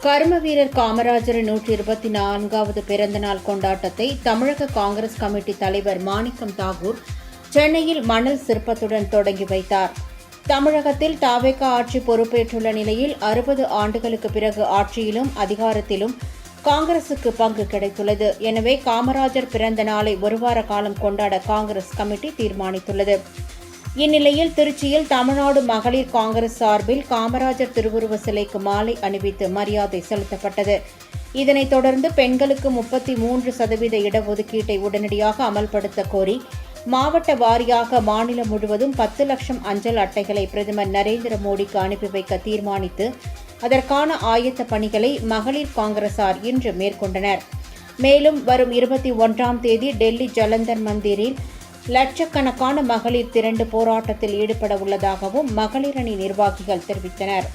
கர்ம வீரர் காமராஜரின் 124வது பிறந்தநாள் கொண்டாட்டத்தை தமிழக காங்கிரஸ் கமிட்டி தலைவர் மாணிக்கம் தாகூர் சென்னையில் மணல் சிற்பத்துடன் தொடங்கி வைத்தார். தமிழகத்தில் தவேக ஆட்சி பொறுப்பேற்றுள்ள நிலையில் 60 ஆண்டுகளுக்கு பிறகு ஆட்சியிலும் அதிகாரத்திலும் காங்கிரசுக்கு பங்கு கிடைத்துள்ளது. எனவே காமராஜர் பிறந்த நாளை ஒருவார காலம் கொண்டாட காங்கிரஸ் கமிட்டி தீர்மானித்துள்ளது. இந்நிலையில் திருச்சியில் தமிழ்நாடு மகளிர் காங்கிரஸ் சார்பில் காமராஜர் திருவுருவ சிலைக்கு மாலை அணிவித்து மரியாதை செலுத்தப்பட்டது. இதனைத் தொடர்ந்து பெண்களுக்கு 33% இடஒதுக்கீட்டை உடனடியாக அமல்படுத்த கோரி மாவட்ட வாரியாக மாநிலம் முழுவதும் 10 லட்சம் அஞ்சல் அட்டைகளை பிரதமர் நரேந்திர மோடிக்கு அனுப்பி வைக்க தீர்மானித்து அதற்கான ஆயத்த பணிகளை மகளிர் காங்கிரசார் இன்று மேற்கொண்டனர். மேலும் வரும் 21ஆம் தேதி டெல்லி ஜலந்தர் மந்திரில் லட்சக்கணக்கான மகளிர் திரண்டு போராட்டத்தில் ஈடுபட உள்ளதாகவும் மகளிர் அணி நிர்வாகிகள் தெரிவித்தனர்.